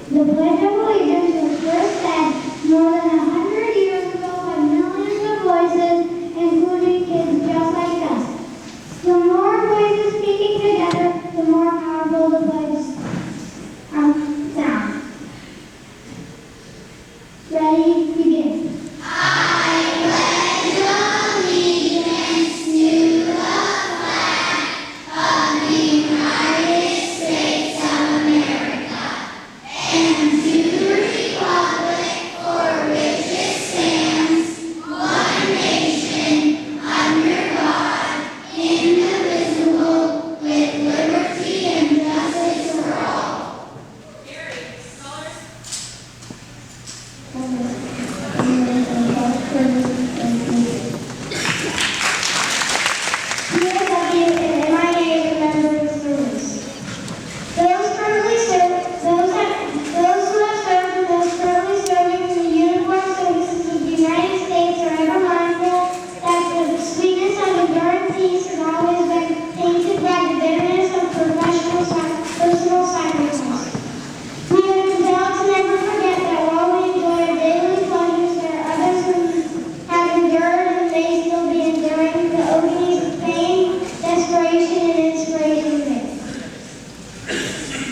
The Pledge of Allegiance was first said more than 100 years ago by millions of voices, including kids just like us. The more voices speaking together, the more powerful the pledge sounds. Ready? Begin.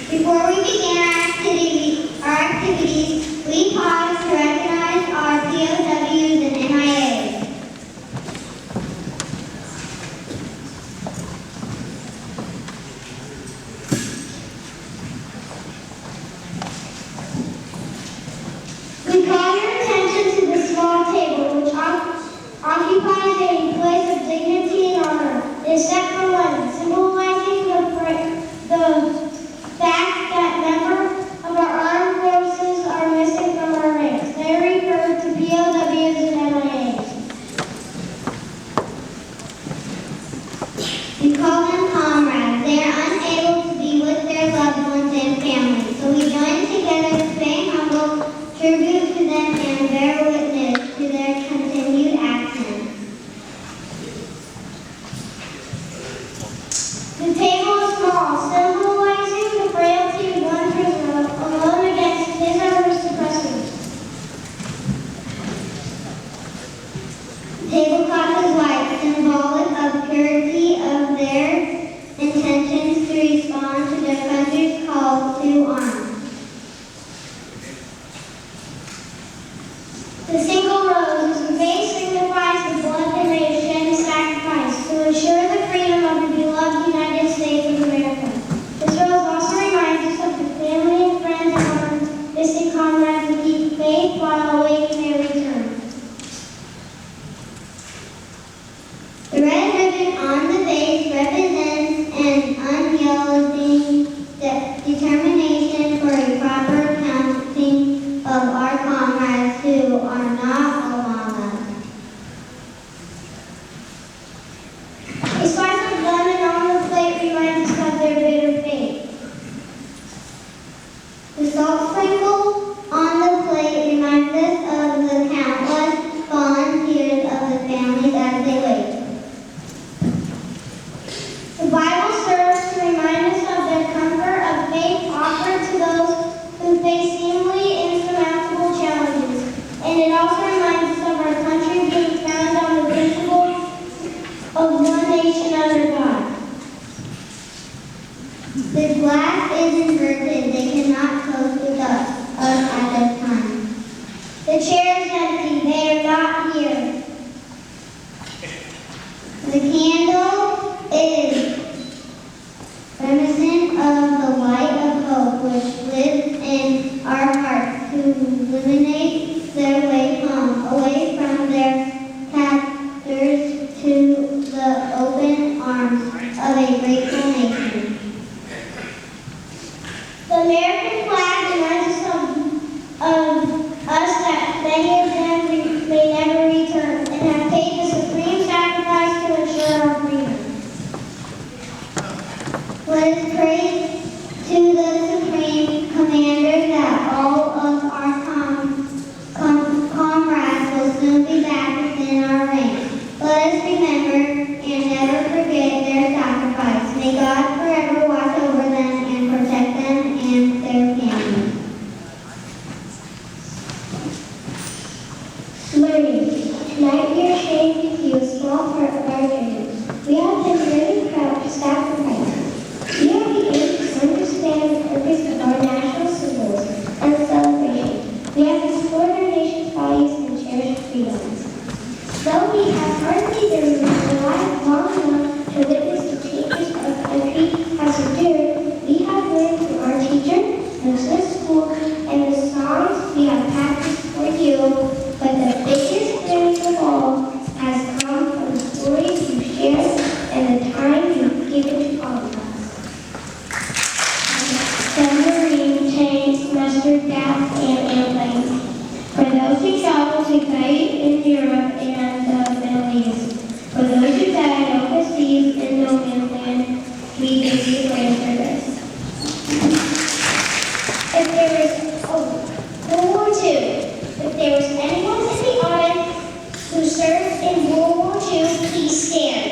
Before we begin our activities, we pause to recognize our POWs and MIAs. We call your attention to the small table, which occupies a place of dignity and honor. It is set for one, symbolizing the fact that members of our armed forces are missing from our ranks. They are referred to POWs and MIAs. We call them comrades. They are unable to be with their loved ones and families, so we join together to pay humble tribute to them and bear witness to their continued action. The table is small, symbolizing the frailty of one prisoner alone against his or her suppressors. The tablecloth is white, symbolic of purity of their intentions to respond to their country's call to arms. The single rose is vase signifies the blood donation sacrifice to ensure the freedom of the beloved United States of America. This rose also reminds us of the family and friends of our missing comrades who keep faith while awaiting their return. The red ribbon on the vase represents an unyielding determination for a proper accounting of our comrades who are not among us. A slice of lemon on the plate reminds us of their bitter fate. The salt sprinkle on the plate reminds us of the countless fallen tears of the families as they wait. The Bible serves to remind us of the comfort of faith offered to those who face seemingly insurmountable challenges, and it also reminds us of our country being founded on the principle of one nation under God. The glass is inverted. They cannot toast with us at this time. The chair is empty. They are not here. The candle is reminiscent of the light of hope which lives in our hearts to illuminate their way home, away from their captors to the open arms of a grateful nation. The American flag reminds us of us that many of them may never return and have paid the supreme sacrifice to ensure our freedom. Let us pray to the Supreme Commander that all of our comrades will soon be back within our ranks. Let us remember and never forget their sacrifice. May God forever watch over them and protect them and their families. Marines, tonight we are sharing with you a small part of our journey. We have been really proud to sacrifice. We are beginning to understand the purpose of our national symbols and celebration. We have explored our nation's values and cherished freedoms. Though we have hardly been alive long enough to witness the changes our country has endured, we have learned from our teachers, the Swiss school, and the songs we have practiced for you. But the biggest learning of all has come from the stories you shared and the time you've given to all of us. Submarine, tanks, mustard gas, and airplanes. For those who travel to fight in Europe and the Middle East. For those who died overseas in no man's land, we give you grand service. If there was World War II, if there was anyone in the audience who served in World War II, please stand.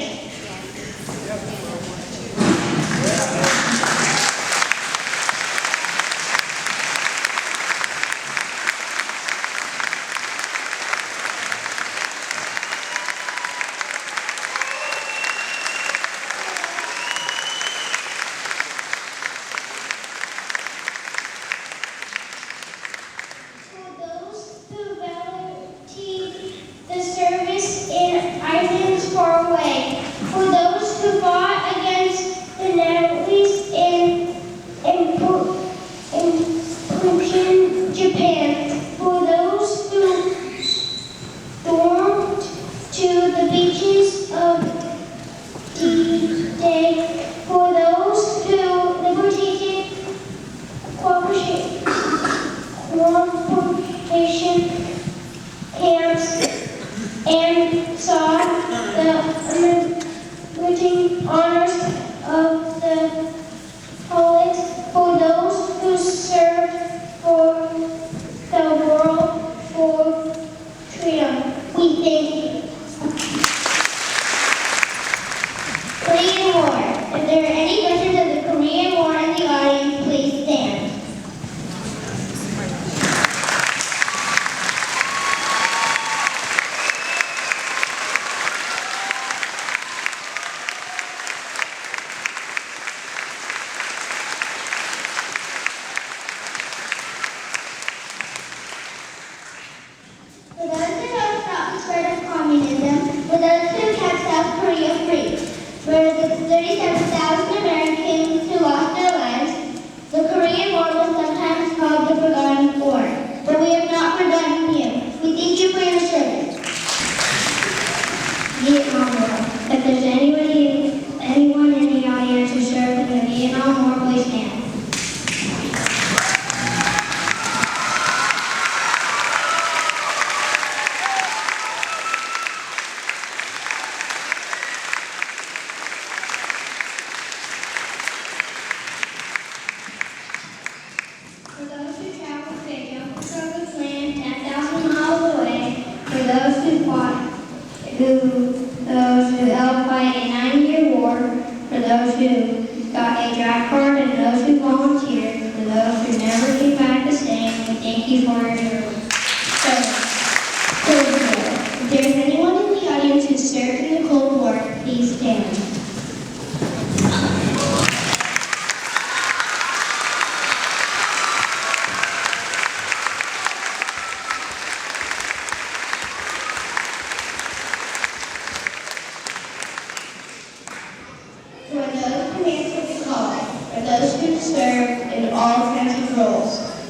Those who helped fight a 9-year war, for those who got a draft card, and those who volunteered, for those who never came back to stay, we thank you for your service. If there's anyone in the audience who served in the Cold War, please stand.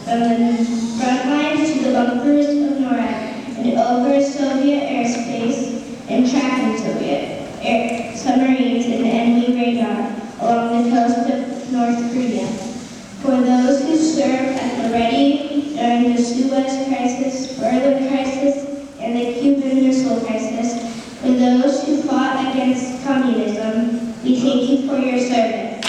From the front lines to the bunkers of NORAD and over Soviet airspace and tracking Soviet submarines and enemy radar along the coast of North Korea. For those who served at the ready during the Suez Crisis, Berlin Crisis, and the Cuban Missile Crisis, for those who fought against communism, we thank you for your service.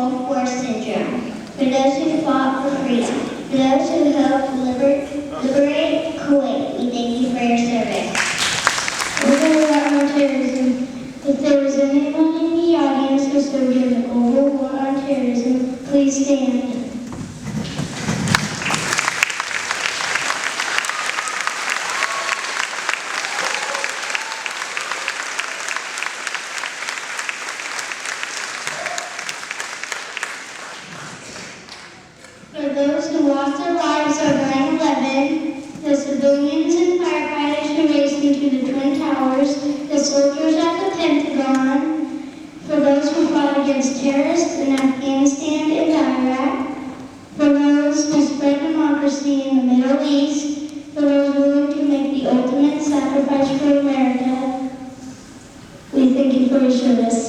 Gulf War syndrome, for those who fought for freedom, for those who helped liberate Kuwait. We thank you for your service. Over War on Terrorism. If there is anyone in the audience who served in the Over War on Terrorism, please stand. For those who lost their lives on 9/11, the civilians and firefighters who raced into the Twin Towers, the soldiers at the Pentagon, for those who fought against terrorists in Afghanistan and Iraq, for those who spread democracy in the Middle East, for those willing to make the ultimate sacrifice for America, we thank you for your service.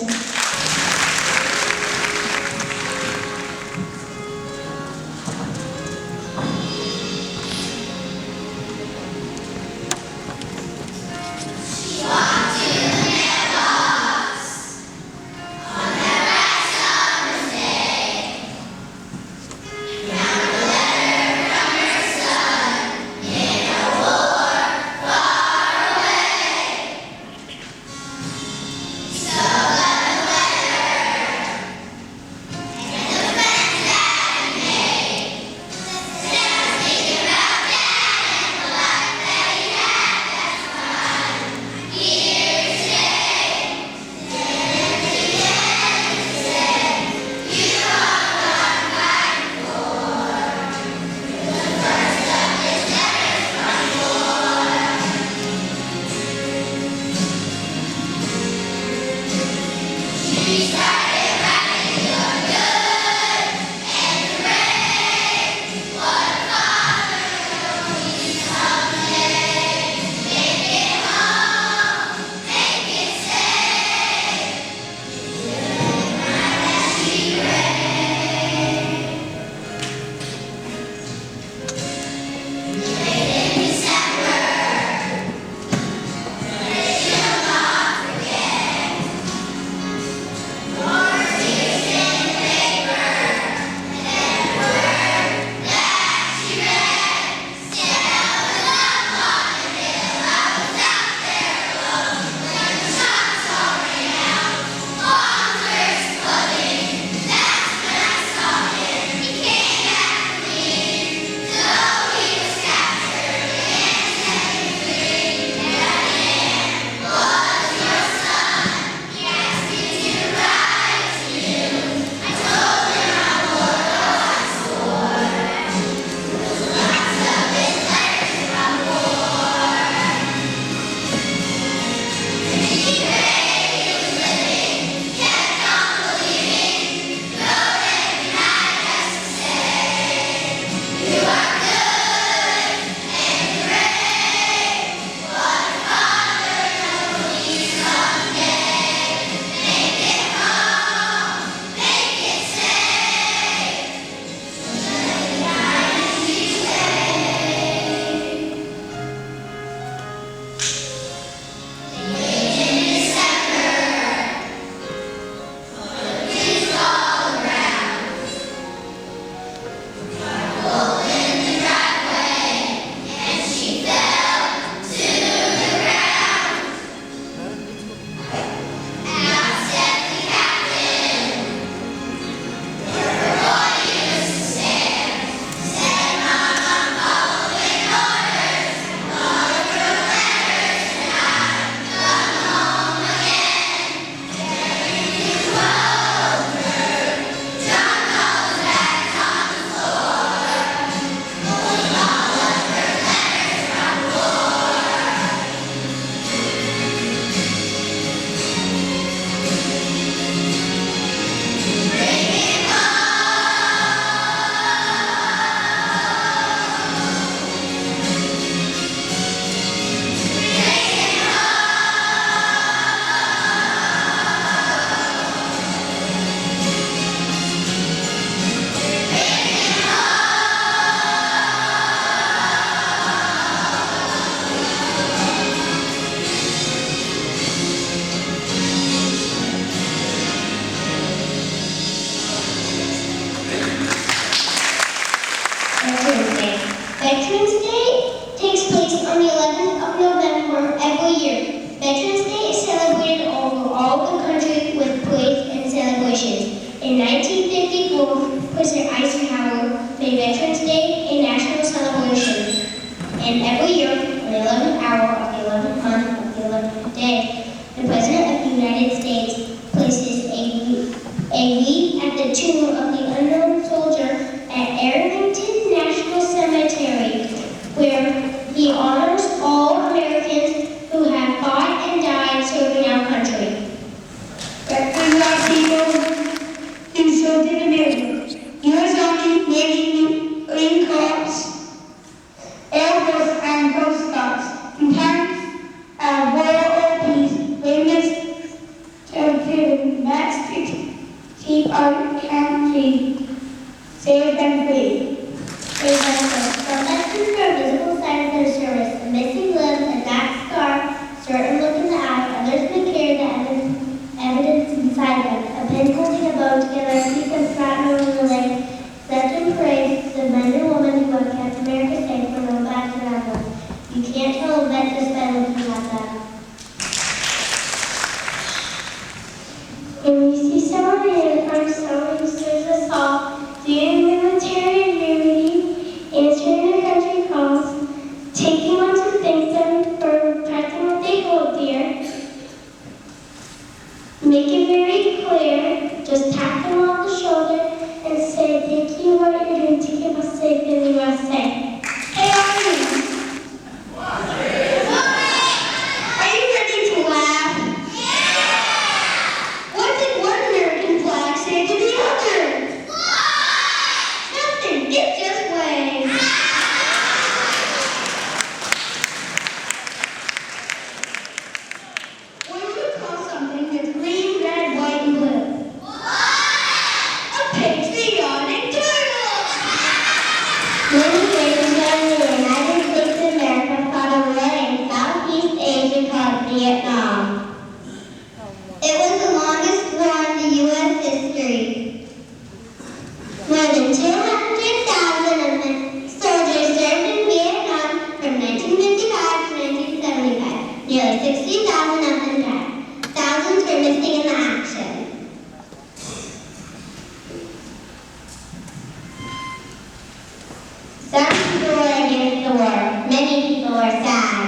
From the letter from her son. on the 11th of November every year. Veterans Day is celebrated all over the country with parades and celebrations. In 1954, President Eisenhower made Veterans Day a national celebration. And every year, on the 11th hour of the 11th month of the 11th day, the President of the United States places a wreath at the tomb of the unknown soldier at Arlington National Cemetery, where he honors all Americans who have fought and died serving our country. Veterans are people who served in America. U.S. Army, Navy, Marine Corps, Air Force, and Coast Guards. Sometimes Royal Peace, famous to match to keep our country safe and free. Some veterans are visible signs of their service: a missing limb, a back scar, certain look in the eye. Others may carry the evidence inside them: a pin holding a bone together, a piece of shrapnel in the leg. Such in praise the men and women who have kept America safe from all bad travel. You can't tell a vet just by looking at them. When we see someone in uniform, someone who serves us all, doing military duty, answering their country calls, taking on to thank them for protecting what they hold dear, make it very clear, just tap them on the shoulder and say thank you for what you're doing to keep us safe in the USA. Hey Army! Are you ready to laugh? What did one American flag say to the other? Nothing, it just waved. What do you call something that's green, red, white, and blue? A patriotic turtle! Many years ago, the United States of America fought a war in Southeast Asia called Vietnam. It was the longest war in the U.S. history. More than 200,000 of the soldiers served in Vietnam from 1955 to 1975. Nearly 60,000 of them died. Thousands were missing in the action. Some people were against the war. Many people were sad.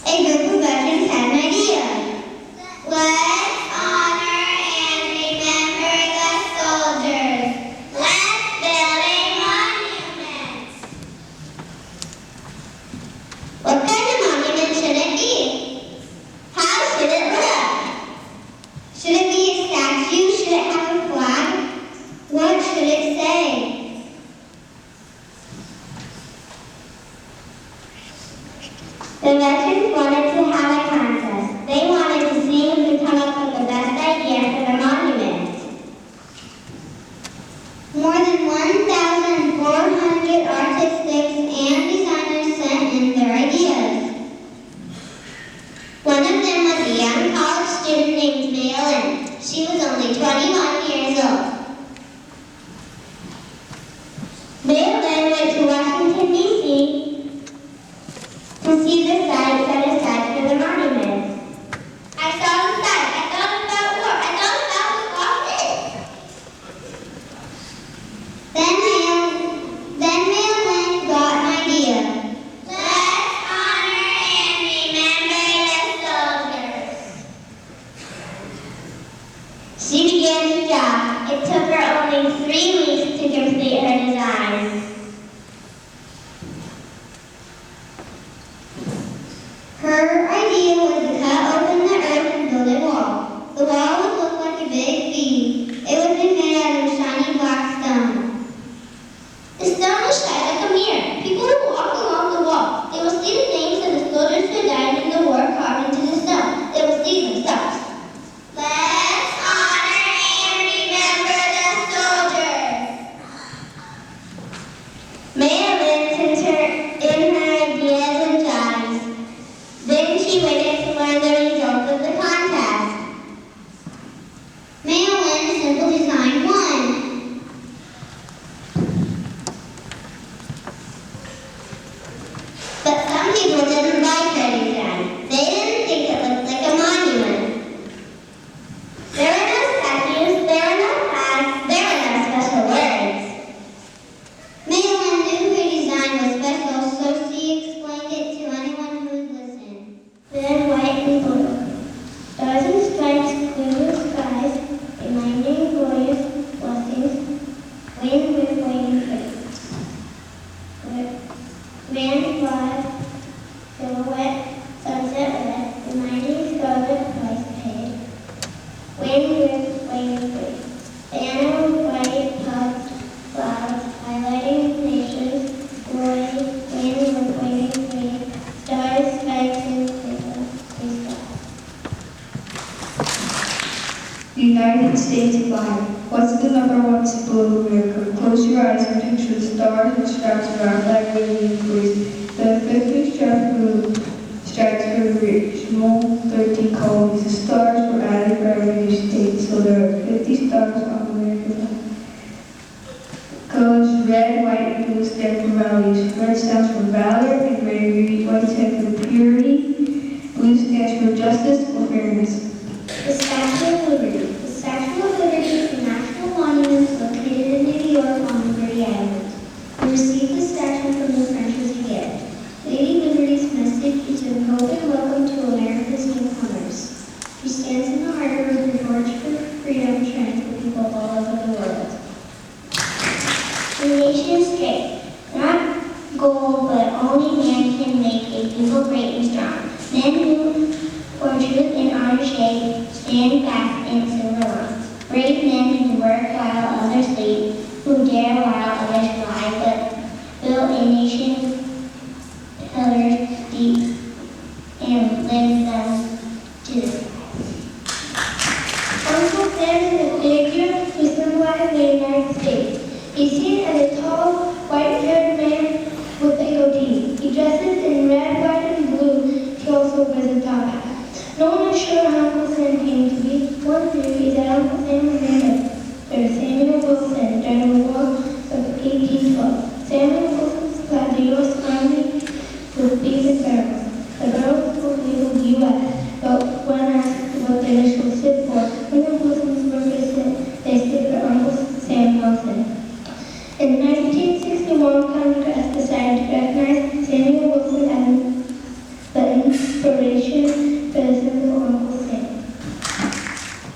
A group of veterans had an idea. Let's honor and remember the soldiers. Let's build a monument. What kind of monument should it be? How should it look? Should it be a statue? Should it have a flag? What should it say? The veterans wanted to have a contest. They wanted to see who could come up with the best idea for the monument. More than 1,400 artists and designers sent in their ideas. One of them was a young college student named Maya Lin. She was only 21 years old. Maya Lin went to Washington, D.C. to see the site set aside for the monument. I saw the site. I thought about war. I thought about office. Then Maya Lin got an idea. Let's honor and remember the soldiers. She began the job. It took her only 3 weeks to complete her design. Her idea was to cut open the earth and build a wall. The wall would look like a big V. It would be made out of shiny black stone. The stone was shiny like a mirror. People would walk along the wall. They would see the names of the soldiers who died in the war carved into the stone. They would see themselves. Let's honor and remember the soldiers. Wind with waving free. Grand flag, silhouette, sunset red, reminding scarlet twice paid. Wind with waving free. Banner with white puffed clouds, highlighting nations, glory, wind with waving free. Stars, spikes, and crystals. The United States flag. What's the number one symbol of America? Close your eyes and picture the stars and stripes of our flag waving in breeze. The 50 stripes for original 13 colonies. The stars were added for every new state, so there are 50 stars on American flag. Colors red, white, and blue stand for values. Red stands for valor and bravery. White stands for purity. Blue stands for justice or fairness. The Statue of Liberty. The Statue of Liberty is a national monument located in New York on Liberty Island. We received the statue from the French as a gift. Lady Liberty's message is an open welcome to America's newcomers. She stands in the harbor with her torch for freedom, shining for people all over the world. The nation is great. Not gold, but only man can make a people great and strong. Men who for truth and honor shade, stand fast in silver lines. Brave men who work while others sleep, who dare while others fly, but build a nation pillars deep and lift them to the sky. Uncle Sam is a figure who symbolizes the United States. He's seen as a tall, white-haired man with a goatee. He dresses in red, white, and blue. He also wears a top hat. No one is sure how Uncle Sam came to be. One theory is that Uncle Sam was named after Samuel Wilson during the War of 1812. Samuel Wilson supplied the U.S. Army with beef and barrels. The barrels were labeled U.S., but when asked what the initials stood for, William Wilson's workers said they stood for Uncle Sam Wilson. In 1961, Congress decided to recognize Samuel Wilson as the inspiration for the symbol Uncle Sam.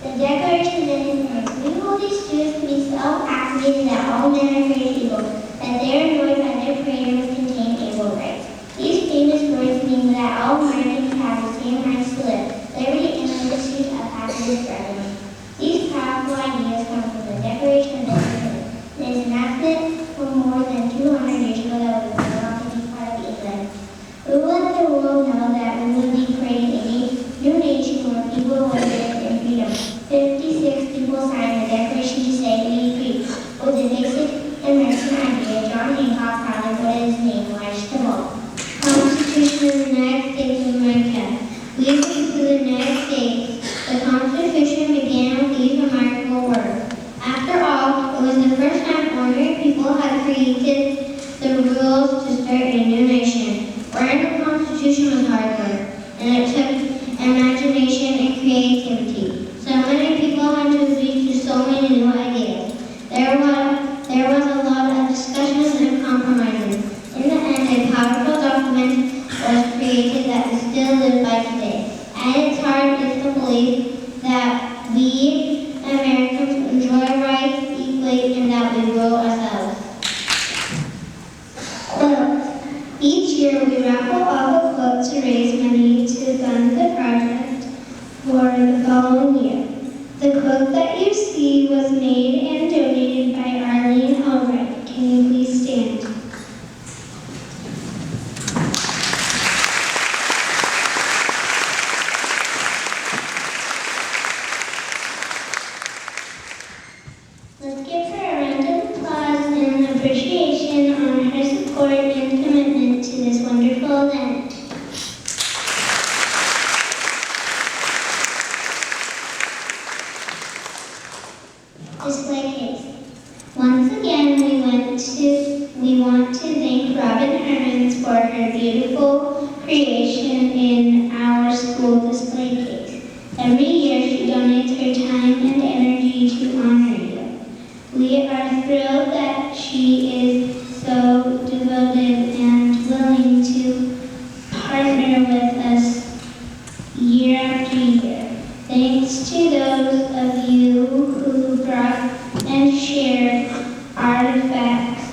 The Declaration of Independence. We hold these truths to be self-affirmating that all men are created equal, that they are anointed by their creators contain equal rights. These famous words mean that all Americans have the same rights to live, liberty, and the pursuit of happiness for everyone. These powerful ideas come from the Declaration of Independence. It is an enactment from more than 200 years ago that was allowed to be part of England. We will let the world know that we will be creating a new nation where people will live in freedom. 56 people signed the Declaration to say we agree with the basic American idea. John Hancock proudly put his name large to vote. Constitution of the United States of America. We agree to the United States. The Constitution began with these remarkable words. After all, it was the first time ordinary people had created the rules to start a new nation. Writing the Constitution was hard work, and it took imagination and creativity. So many people had to agree to so many new ideas. There was a lot of discussions and compromises. In the end, a powerful document was created that we still live by today. At its heart is the belief that we Americans enjoy rights equally and that we rule ourselves. Quotes. Each year we raffle off a quote to raise money to fund the project for the following year. The quote that you see was made and donated by Arlene Albright. Can you please stand? Let's give her a round of applause and appreciation on her support and commitment to this wonderful event. Display case. Once again, we want to thank Robin Hermans for her beautiful creation in our school display case. Every year, she donates her time and energy to honor you. We are thrilled that she is so devoted and willing to partner with us year after year. Thanks to those of you who brought and shared artifacts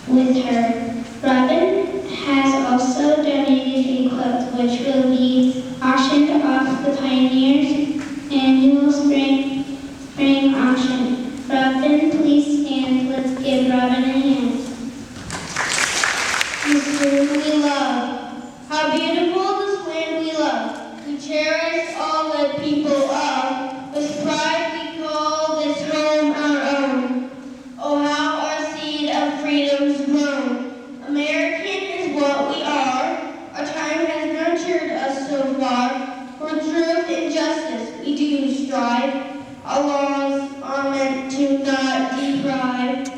with her. Robin has also donated a quilt which will be auctioned off the Pioneers annual spring auction. Robin, please stand. Let's give Robin a hand. This land we love. How beautiful this land we love. We cherish all the people of. With pride we call this home our own. Oh, how our seed of freedom's grown. American is what we are. Our time has nurtured us so far. For truth and justice we do strive. Our laws are meant to not deprive.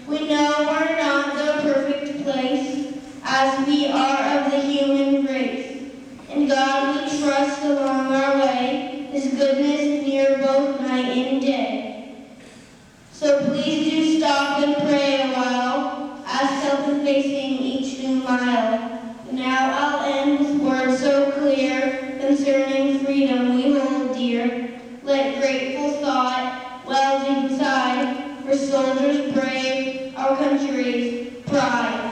We know we're not the perfect place, as we are of the human race. In God we trust along our way, His goodness near both night and day. So please do stop and pray a while, as self-effacing each new mile. Now I'll end with words so clear, concerning freedom we hold dear. Let grateful thought well deep inside, for soldiers brave, our country's pride.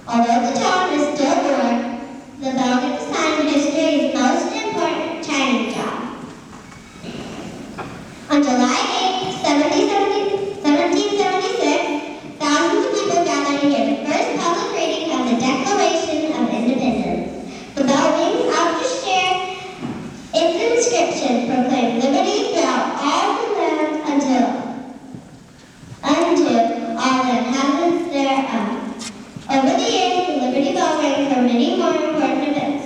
Although the town is still born, the building design history's most important Chinese job. On July 8, 1776, thousands of people gathered to hear the first public reading of the Declaration of Independence. The bell rings out to share its inscription proclaimed liberty throughout all the land unto all the inhabitants thereof. Over the years, the Liberty Bell rang for many more important events.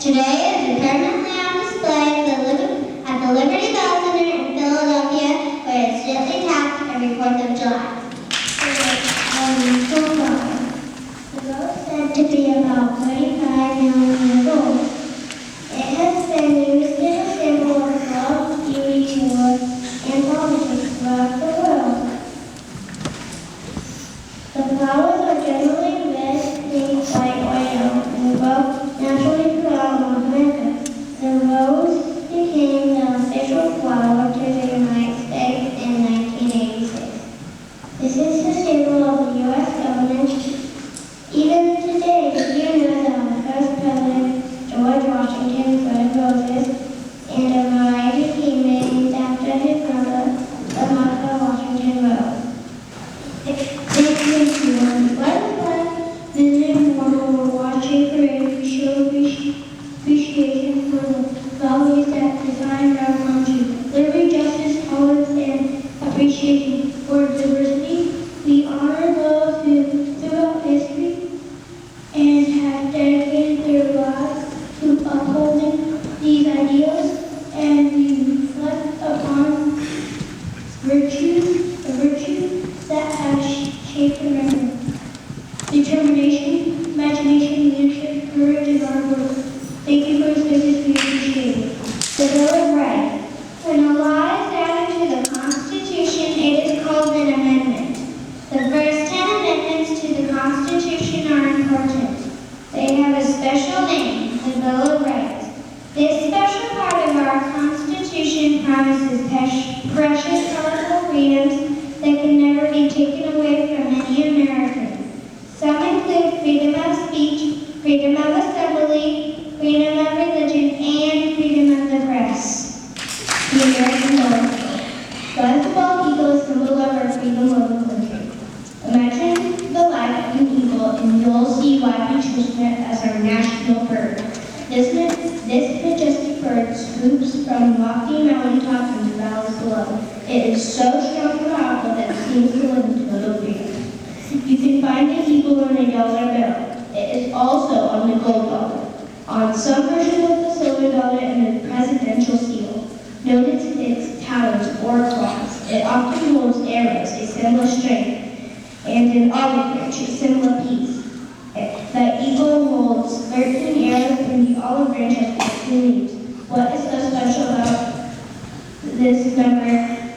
Today is permanently on display at the Liberty Bell Center in Philadelphia, where it's gently tapped every 4th of July. The bell is said to be about 35 million years old. It has been used as a symbol of love, beauty, war, and politics throughout the world. The flowers are generally red, pink, white, or yellow, and grow naturally throughout North America. The rose became the official flower to the United States in 1986. This is the symbol of the U.S. government. Even today, did you know that our first president, George Washington, bred roses, and a variety he named after his mother, the Martha Washington Rose. Thank you. Butterflies visiting World War watching parade to show appreciation for the values that define our country. Liberty, justice, tolerance, and appreciation for diversity. We honor those who, throughout history, and have dedicated their lives to upholding these ideals, and we reflect upon the virtues that have shaped America. Determination, imagination, leadership, courage, and hard work. Thank you for your service. We appreciate it. The Bill of Rights. When a law is added to the Constitution, it is called an amendment. The first 10 amendments to the Constitution are important. They have a special name, the Bill of Rights. This special part of our Constitution promises precious, powerful freedoms that can never be taken away from any American. Some include freedom of speech, freedom of assembly, freedom of religion, and freedom of the press. The American Military. God of all eagle is symbol of our freedom of the country. Imagine the life of an eagle, and you'll see why we choose it as our national bird. This majestic bird swoops from lofty mountaintops into valleys below. It is so strong and powerful that it seems to live in total freedom. You can find the eagle on a dollar bill. It is also on the gold dollar, on some version of the silver dollar, and the presidential seal. Notice its talons or claws. It often holds arrows, a symbol of strength, and an olive branch, a symbol of peace. The eagle holds 13 arrows, and the olive branch has 13 leaves. What is so special about this number?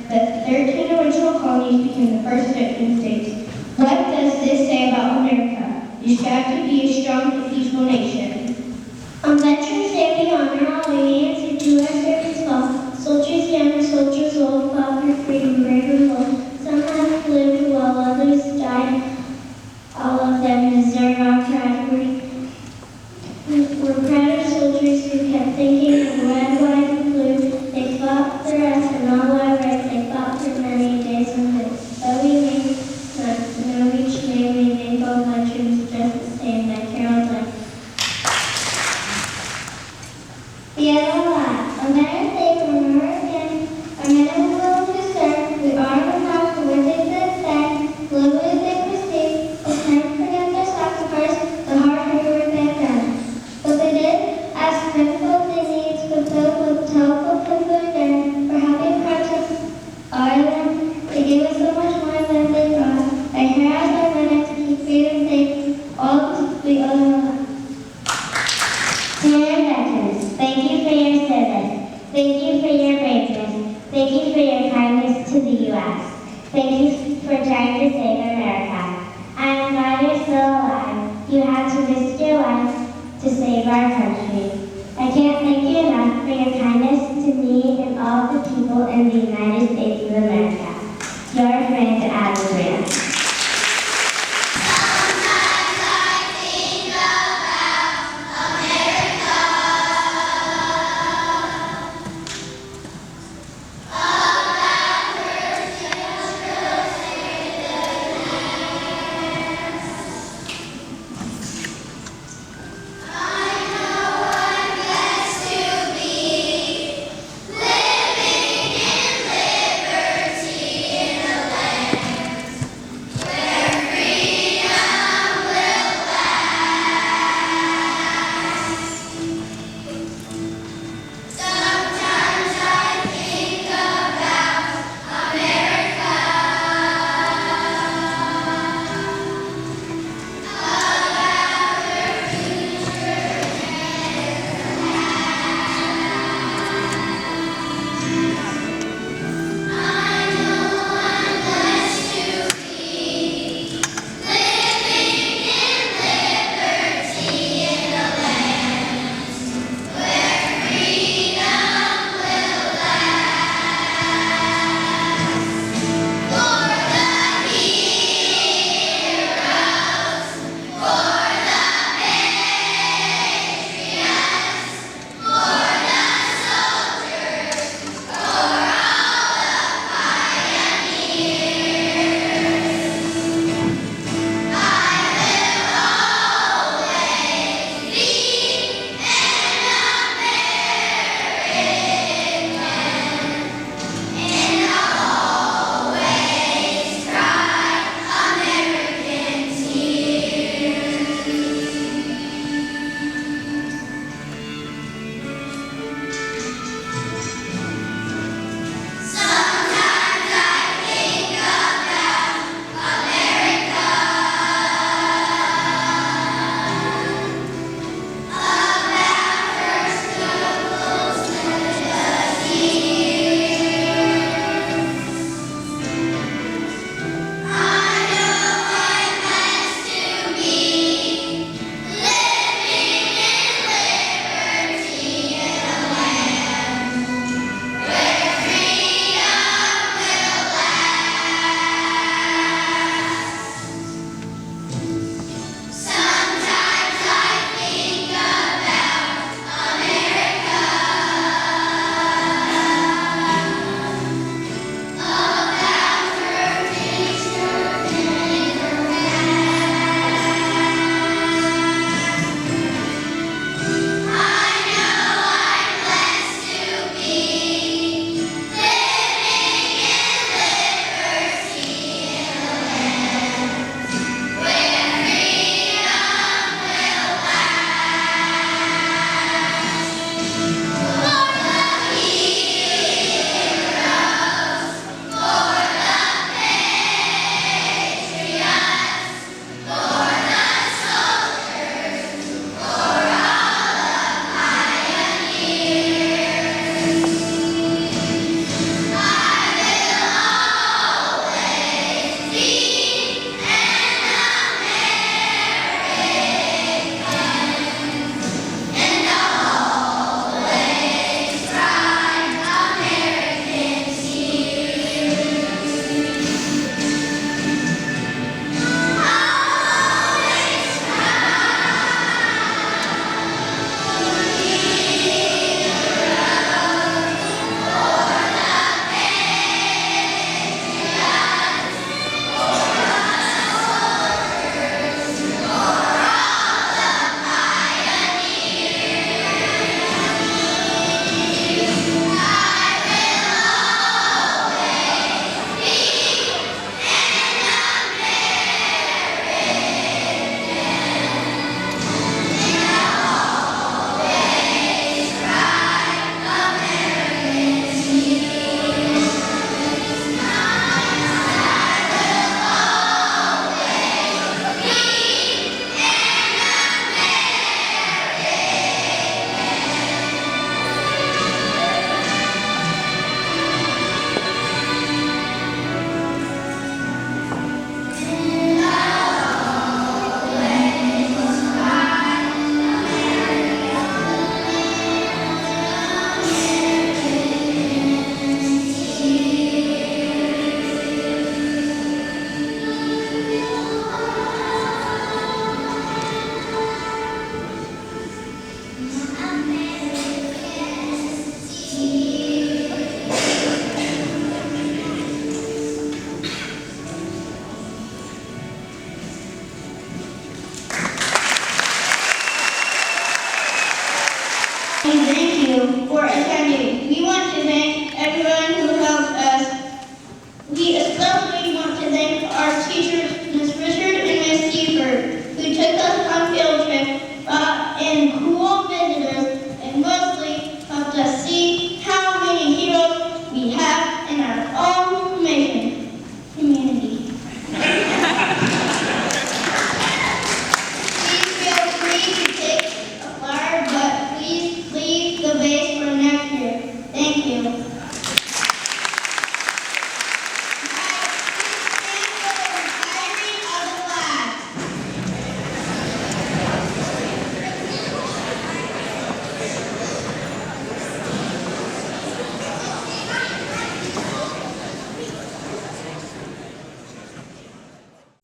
The 13 original colonies became the first 13 states. What does this say about America? You strive to be a strong and peaceful nation. On Veterans Day, we honor all aliens who do our service well. Soldiers young and soldiers old fought for freedom, brave and bold. Some have lived while others died. All of them deserve our pride. We're proud of soldiers who kept thinking of red, white, and blue. They fought for us and all our rights. They fought for many days and nights. Though we may not know each name, we name all veterans just the same. By Carol Dweck. The other lie. On Veterans Day, remember again our men and women who serve. We honor them now for what they did then. Live as they receive. It's time to forget their sacrifice, the hard work they have done. What they did, as difficult they needs, fulfilled with telephone again. For helping protect Ireland, they gave us so much more than they got. They had their minutes to keep freedom safe, all the other. Dear veterans, thank you for your service. Thank you for your braveness. Thank you for your kindness to the U.S. Thank you for trying to save America. I am glad you're still alive. You had to risk your life to save our country. I can't thank you enough for your kindness to me and all the people in the United States of America.